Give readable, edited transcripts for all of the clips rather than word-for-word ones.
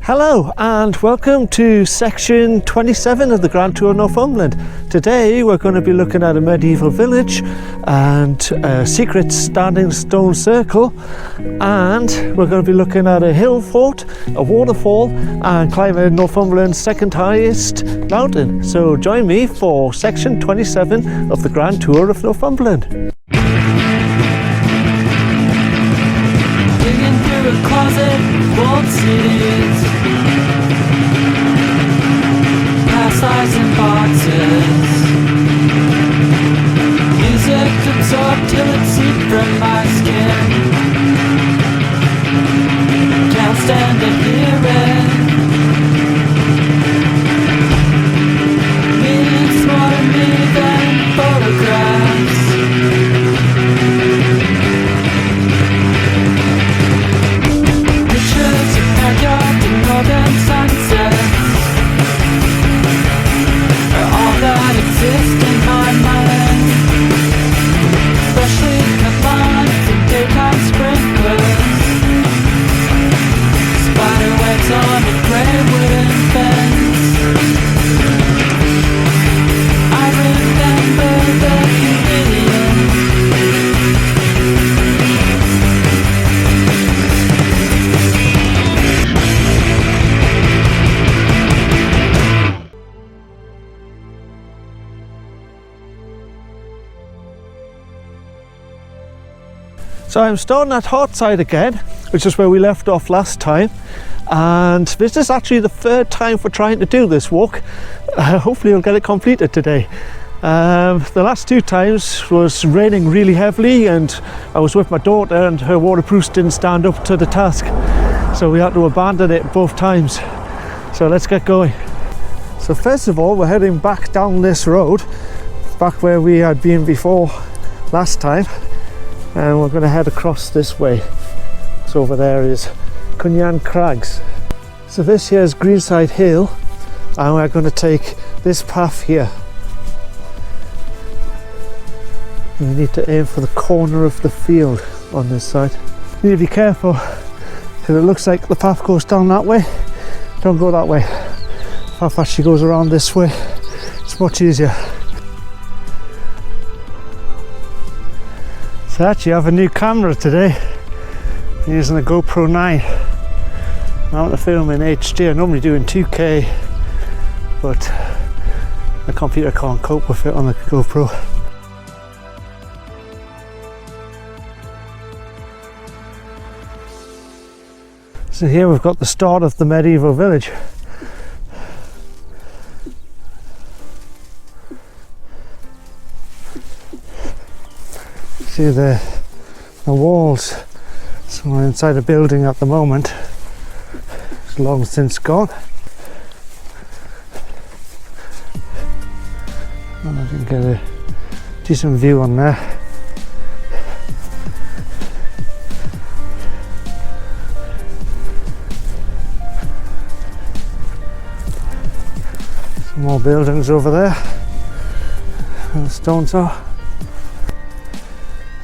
Hello and welcome to section 27 of the Grand Tour of Northumberland. Today we're going to be looking at a medieval village and a secret standing stone circle, and we're going to be looking at a hill fort, a waterfall, and climbing Northumberland's second highest mountain. So join me for section 27 of the Grand Tour of Northumberland. Digging through a closet, walled cities, past lives and boxes. Music absorbed till it seeped from my skin. Can't stand to hear it. Means more to me than photographs. Northern sunsets are all that exist in my mind, especially the lines and daytime sprinklers, spider webs on a grey wooden fence. I remember the comedian. So I'm starting at Hartside again, which is where we left off last time, and this is actually the third time for trying to do this walk. Hopefully I'll get it completed today. The last two times was raining really heavily and I was with my daughter and her waterproofs didn't stand up to the task, so we had to abandon it both times. So let's get going. So first of all, we're heading back down this road, back where we had been before last time. And we're going to head across this way. So over there is Cunyan Crags. So this here is Greenside Hill, and we're going to take this path here. And we need to aim for the corner of the field on this side. You need to be careful because it looks like the path goes down that way. Don't go that way. The path actually goes around this way. It's much easier. I actually have a new camera today. I'm using a GoPro 9. I want to film in HD. I normally do in 2K, but the computer can't cope with it on the GoPro. So here we've got the start of the medieval village. See the walls. So we're inside a building at the moment. It's long since gone. And I can get a decent view on there. Some more buildings over there. And the stones are.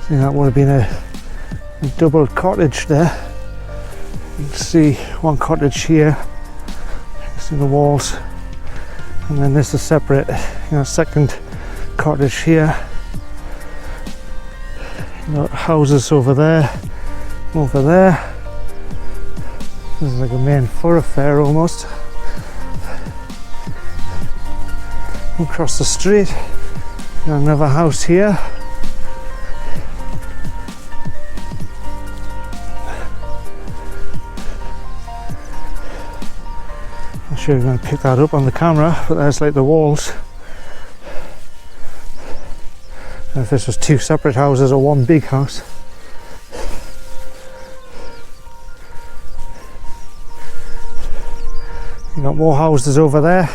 See, that would have been a double cottage there. You can see one cottage here, see the walls, and then this is separate, second cottage here. Houses over there, over there. This is like a main thoroughfare almost. Across the street, another house here. Sure, you're going to pick that up on the camera, but there's like the walls. And if this was two separate houses or one big house. You got more houses over there.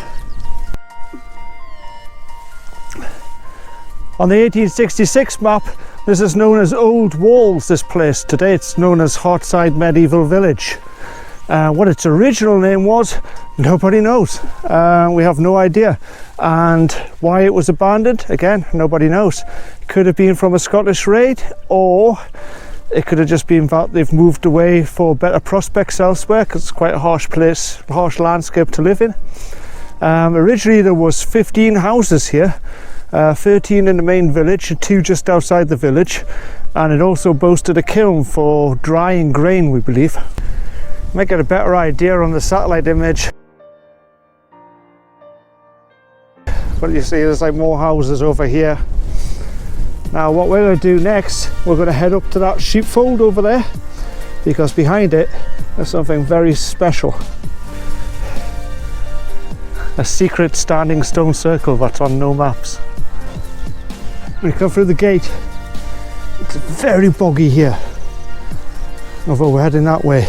On the 1866 map, this is known as Old Walls, this place. Today it's known as Hartside Medieval Village. What its original name was, nobody knows. We have no idea. And why it was abandoned, again, nobody knows. It could have been from a Scottish raid, or It could have just been that they've moved away for better prospects elsewhere, because it's quite a harsh place, harsh landscape to live in. Originally there was 15 houses here, 13 in the main village and 2 just outside the village, and it also boasted a kiln for drying grain, we believe. Might get a better idea on the satellite image. But you see there's like more houses over here. Now what we're going to do next, we're going to head up to that sheepfold over there, because behind it there's something very special. A secret standing stone circle that's on no maps. When you come through the gate, it's very boggy here. Although we're heading that way,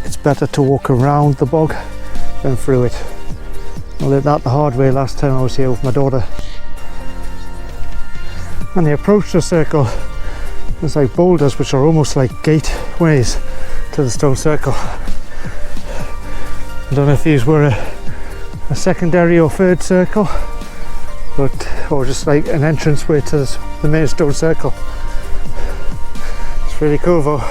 it's better to walk around the bog than through it. I learned that the hard way last time I was here with my daughter. And the approach to the circle, there's like boulders which are almost like gateways to the stone circle. I don't know if these were a secondary or third circle, or just like an entranceway to the main stone circle. It's really cool though.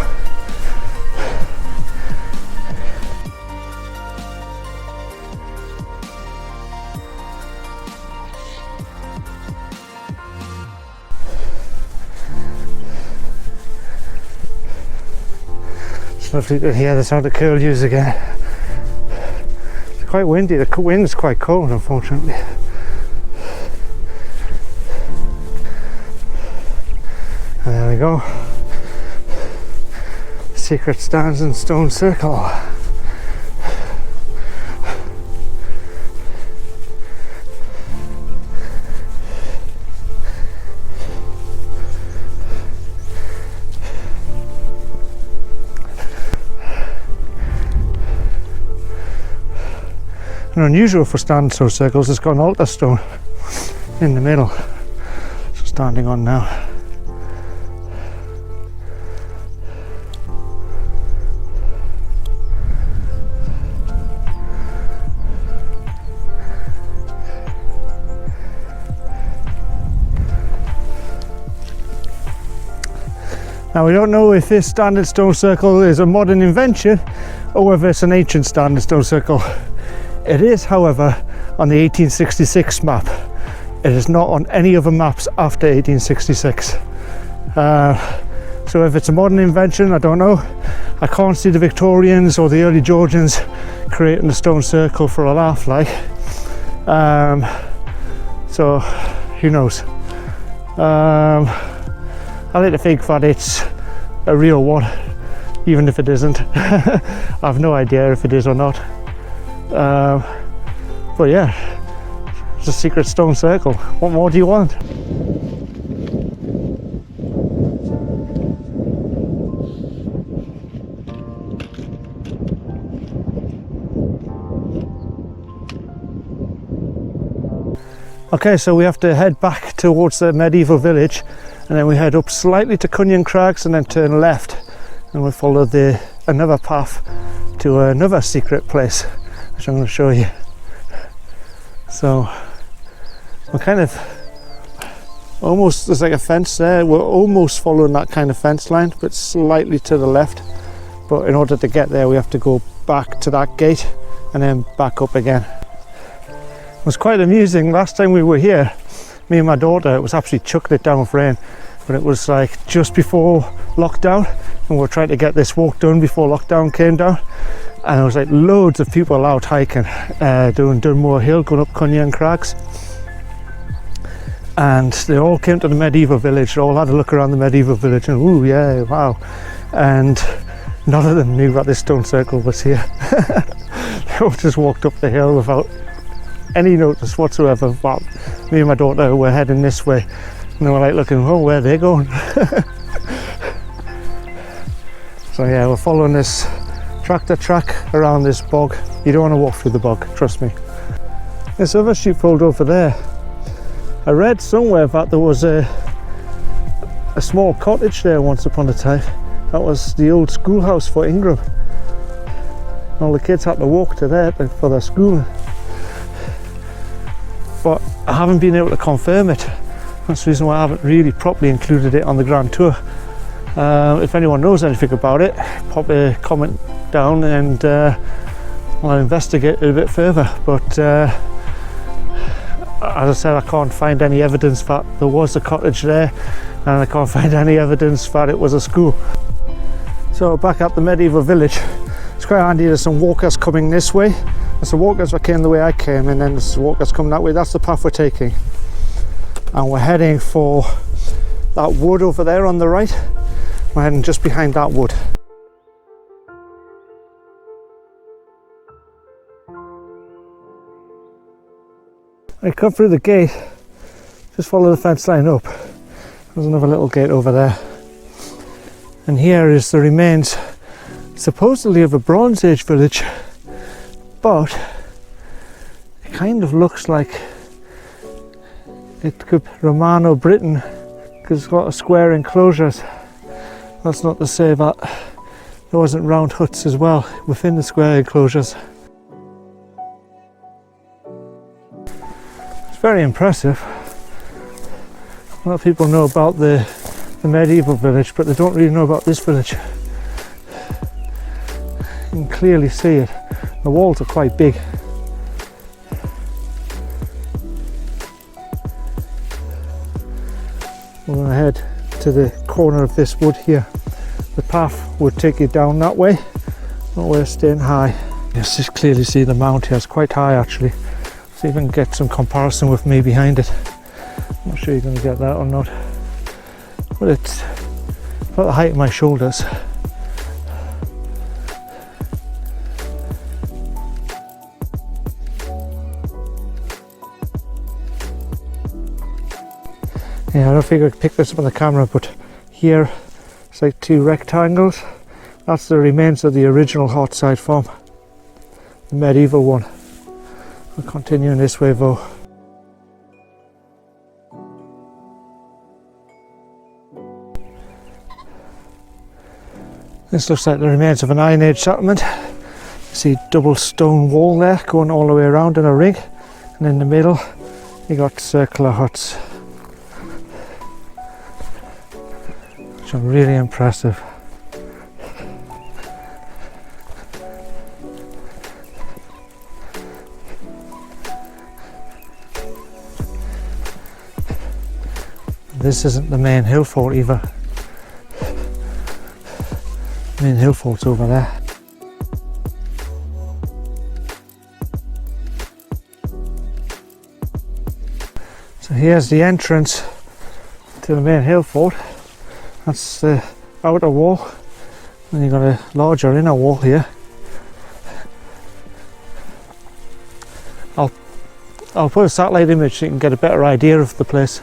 It's lovely to hear the sound of curlews again. Quite windy, the wind's quite cold unfortunately. And there we go. Secret stands in stone circle. And unusual for standstone circles, it's got an altar stone in the middle, so standing on now. Now we don't know if this standard stone circle is a modern invention or whether it's an ancient standard stone circle. It is, however, on the 1866 map. It is not on any other maps after 1866. So if it's a modern invention, I don't know. I can't see the Victorians or the early Georgians creating a stone circle for a laugh like. So who knows. I like to think that it's a real one, even if it isn't. I have no idea if it is or not. But yeah, it's a secret stone circle. What more do you want? Okay, so we have to head back towards the medieval village, and then we head up slightly to Cunyon Crags and then turn left, and we'll follow another path to another secret place, which I'm going to show you. So we're kind of almost, there's like a fence there, we're almost following that kind of fence line, but slightly to the left. But in order to get there, we have to go back to that gate and then back up again. It was quite amusing. Last time we were here, me and my daughter, it was actually chucking it down with rain, but it was like just before lockdown, and we were trying to get this walk done before lockdown came down, and there was like loads of people out hiking, doing Dunmore Hill, going up Cunyon Crags, and they all came to the medieval village. They all had a look around the medieval village, and ooh yeah, wow, and none of them knew that this stone circle was here. They all just walked up the hill without any notice whatsoever. But me and my daughter were heading this way, and they were like looking, oh, where are they going? So yeah, we're following this tractor track around this bog. You don't want to walk through the bog, trust me. This other sheepfold over there, I read somewhere that there was a small cottage there once upon a time. That was the old schoolhouse for Ingram. All the kids had to walk to there for their schooling. But I haven't been able to confirm it. That's the reason why I haven't really properly included it on the grand tour. If anyone knows anything about it, pop a comment down and I'll investigate it a bit further. But as I said, I can't find any evidence that there was a cottage there, and I can't find any evidence that it was a school. So back at the medieval village, it's quite handy. There's some walkers coming this way. There's some walkers that came the way I came, and then there's walkers coming that way. That's the path we're taking, and we're heading for that wood over there on the right. We're heading just behind that wood. I come through the gate, just follow the fence line up. There's another little gate over there. And here is the remains, supposedly of a Bronze Age village, but it kind of looks like it could be Romano-Britain because it's got a square enclosures. That's not to say that there wasn't round huts as well within the square enclosures. It's very impressive. A lot of people know about the medieval village, but they don't really know about this village. You can clearly see it. The walls are quite big. We're going to head to the corner of this wood here. The path would take you down that way, but we're staying high. Yes, just clearly see the mount here. It's quite high actually. See if we can get some comparison with me behind it. I'm not sure you're going to get that or not, but it's about the height of my shoulders. Yeah, I don't think I could pick this up on the camera, but here it's like two rectangles. That's the remains of the original Hartside farm, the medieval one. We're continuing this way though. This looks like the remains of an Iron Age settlement. You see double stone wall there going all the way around in a ring, and in the middle you got circular huts. Which are really impressive. This isn't the main Hillfort either. The main Hillfort's over there. So here's the entrance to the main Hillfort. That's the outer wall, and you've got a larger inner wall here. I'll put a satellite image so you can get a better idea of the place.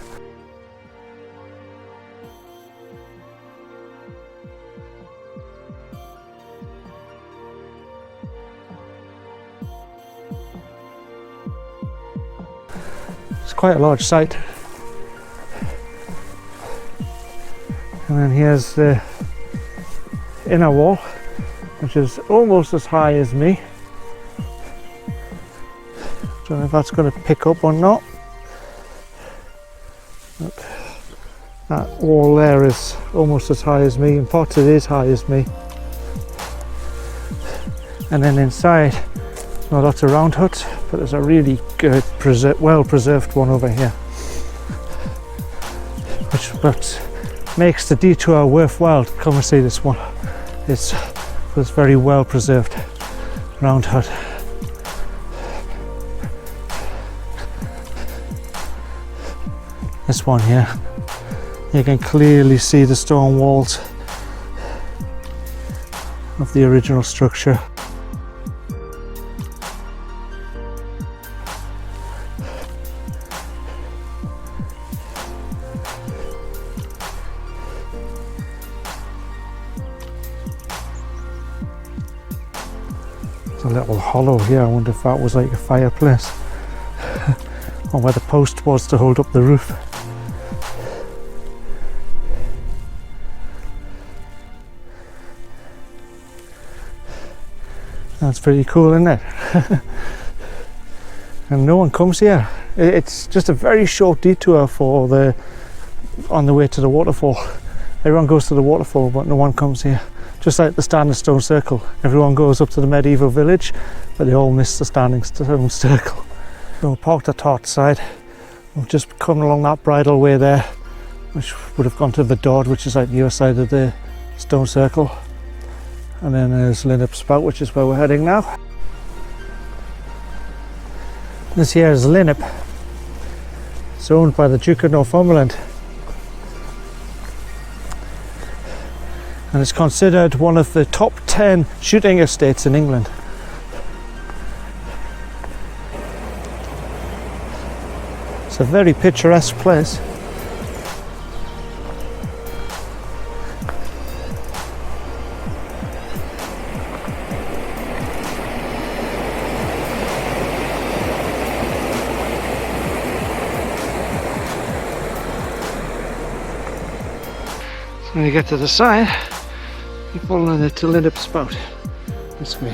It's quite a large site. And then here's the inner wall, which is almost as high as me. Don't know if that's going to pick up or not. But that wall there is almost as high as me, in parts it is high as me. And then inside, not lots of round huts, but there's a really good, well preserved one over here, which makes the detour worthwhile to come and see this one. It's very well preserved round hut. This one here, you can clearly see the stone walls of the original structure. There's a little hollow here. I wonder if that was like a fireplace or where the post was to hold up the roof. That's pretty cool, isn't it? And no one comes here. It's just a very short detour on the way to the waterfall. Everyone goes to the waterfall, but no one comes here. Just like the standing stone circle. Everyone goes up to the medieval village, but they all miss the standing stone circle. So we're parked at Hartside. We've just come along that bridle way there, which would have gone to the Dord, which is like the other side of the stone circle. And then there's Linip Spout, which is where we're heading now. This here is Linip. It's owned by the Duke of Northumberland. And it's considered one of the top 10 shooting estates in England. It's a very picturesque place. When you get to the side, you fall in it to Linip Spout. This way.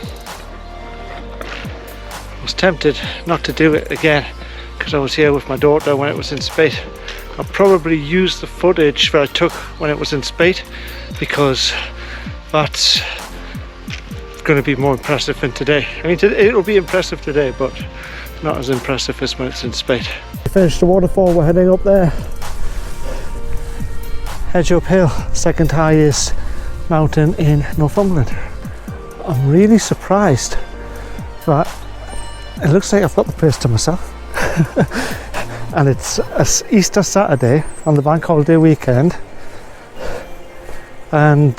I was tempted not to do it again because I was here with my daughter when it was in spate. I'll probably use the footage that I took when it was in spate because that's going to be more impressive than today. I mean, it'll be impressive today, but not as impressive as when it's in spate. We finished the waterfall, we're heading up there. Hedge Up Hill, second highest mountain in Northumberland. I'm really surprised that it looks like I've got the place to myself. And it's Easter Saturday on the bank holiday weekend, and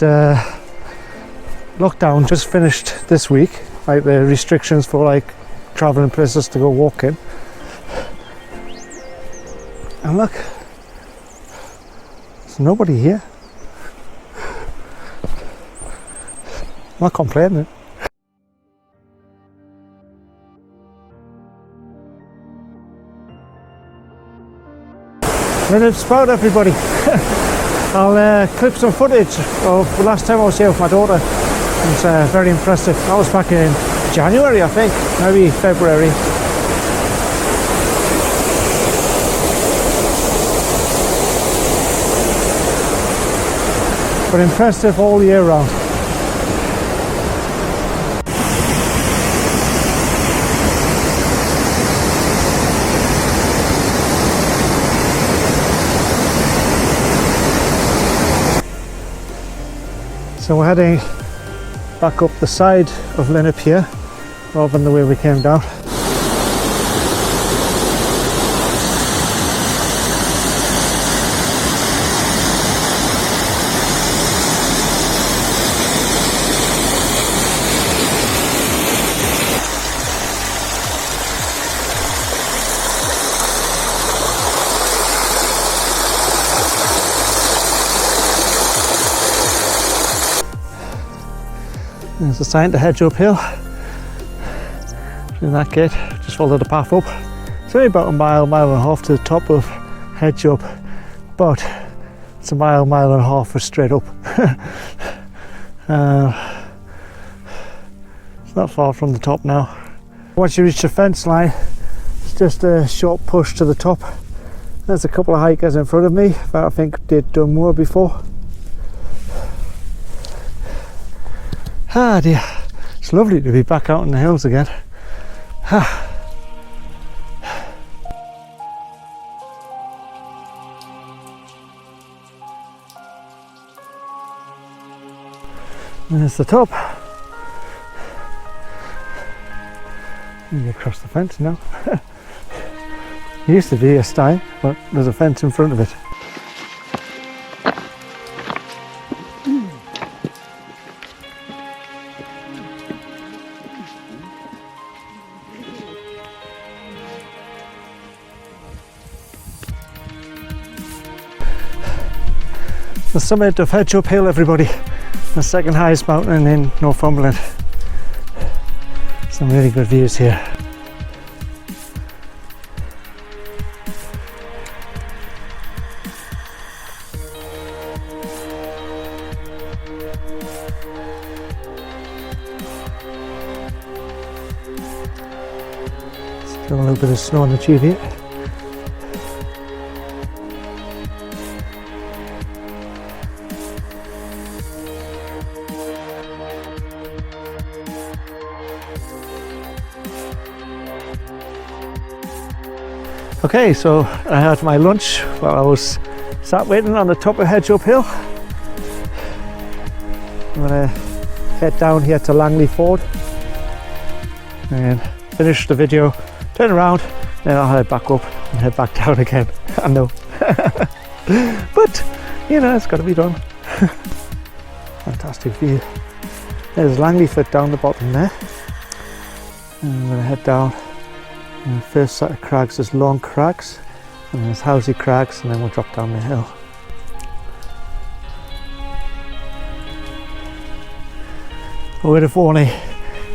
lockdown just finished this week, like the restrictions for like traveling places to go walking. And look, there's nobody here. I'm not complaining. Linip Spout, everybody. I'll clip some footage of the last time I was here with my daughter. It was very impressive. That was back in January, I think, maybe February. But impressive all year round. So we're heading back up the side of Linip here, rather than the way we came down. There's a sign to Hedge Up Hill. Through that gate, just follow the path up. It's only about a mile and a half to the top of Hedge Up, but it's a mile and a half for straight up. It's not far from the top now. Once you reach the fence line, it's just a short push to the top. There's a couple of hikers in front of me that I think they'd done more before. Ah dear, it's lovely to be back out in the hills again. There's the top. You get across the fence now. It used to be a stile, but there's a fence in front of it. The summit of Hedge Up Hill, everybody. The second highest mountain in Northumberland. Some really good views here. Still a little bit of snow on the tube here. Okay, so I had my lunch while I was sat waiting on the top of Hedge Up Hill. I'm gonna head down here to Langleeford and finish the video, turn around, then I'll head back up and head back down again. I know. But, you know, it's got to be done. Fantastic view. There's Langleeford down the bottom there. And I'm going to head down. And the first set of crags is Long Crags, and there's Housey Crags, and then we'll drop down the hill. A bit of warning,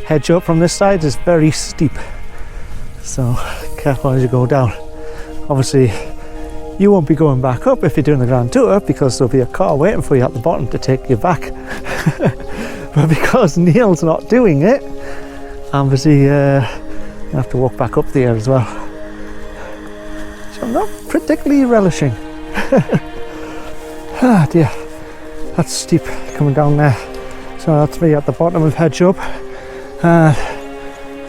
hedge up from this side is very steep, so careful as you go down. Obviously you won't be going back up if you're doing the Grand Tour, because there'll be a car waiting for you at the bottom to take you back. But because Neil's not doing it, obviously you have to walk back up there as well, so I'm not particularly relishing. Ah dear, that's steep coming down there. So that's me at the bottom of Hedge Up, and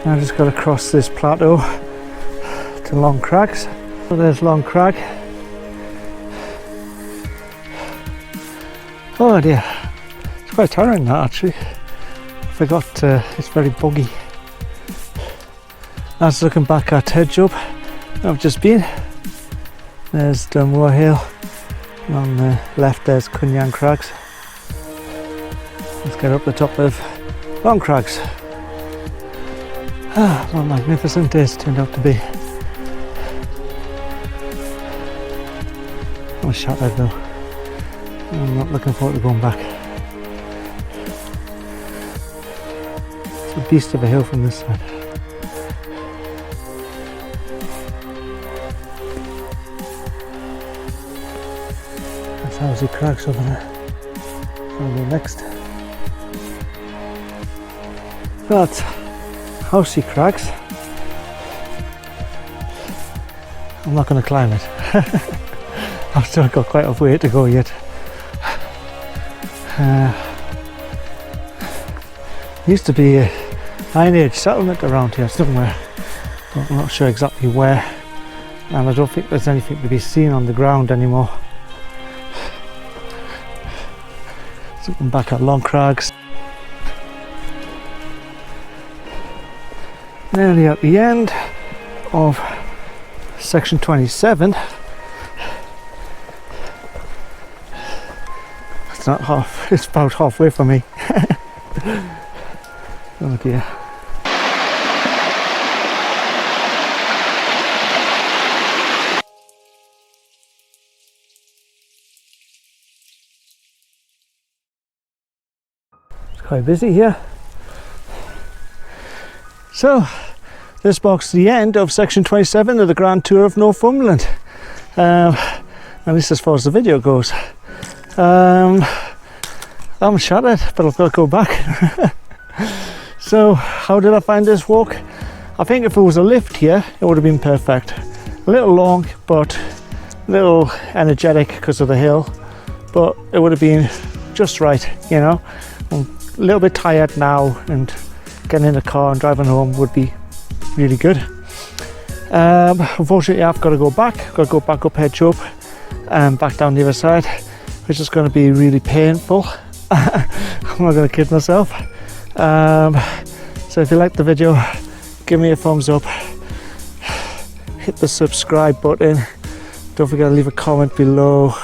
I just got to cross this plateau to Long Crags. So there's Long Crag. Oh dear, it's quite tiring that actually. I forgot it's very boggy. I was looking back at Hedge Up I've just been. There's Dunmore Hill, and on the left there's Cunyan Crags. Let's get up the top of Long Crags. Ah, what a magnificent day it's turned out to be. I'm shattered though. I'm not looking forward to going back. It's a beast of a hill from this side. That's Housey Crags over there. I'll go next. That's Housey Crags. I'm not going to climb it. I've still got quite a way to go yet. Used to be a Iron Age settlement around here somewhere, but I'm not sure exactly where, and I don't think there's anything to be seen on the ground anymore. So I'm back at Long Crags. Nearly at the end of section 27. It's not half, it's about halfway for me. Oh dear. It's quite busy here. So, this marks the end of section 27 of the Grand Tour of Northumberland. At least as far as the video goes. I'm shattered, but I've got to go back. So, how did I find this walk? I think if it was a lift here, it would have been perfect. A little long, but a little energetic because of the hill. But it would have been just right, you know. I'm a little bit tired now, and getting in the car and driving home would be really good. Unfortunately, I've got to go back. I've got to go back up Hedge Up and back down the other side, which is going to be really painful. I'm not going to kid myself. So if you liked the video, give me a thumbs up, hit the subscribe button, don't forget to leave a comment below.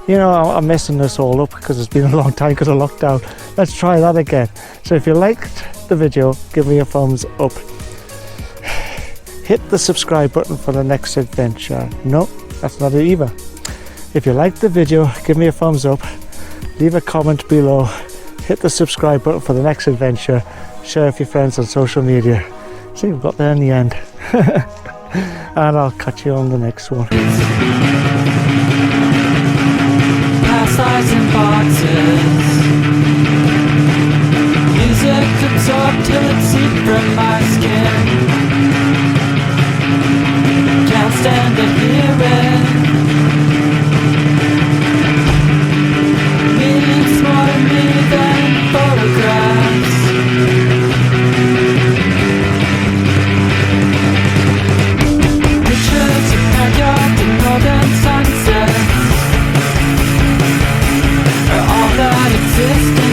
You know, I'm messing this all up because it's been a long time because of lockdown. Let's try that again. So if you liked the video, give me a thumbs up, hit the subscribe button for the next adventure. No, that's not it either. If you liked the video, give me a thumbs up, leave a comment below, hit the subscribe button for the next adventure, share with your friends on social media. See, we've got there in the end. And I'll catch you on the next one. Past lives in boxes. Music absorbed till it seeped from my skin. Can't stand to hear it. Means more to me than photographs. Pictures of existence.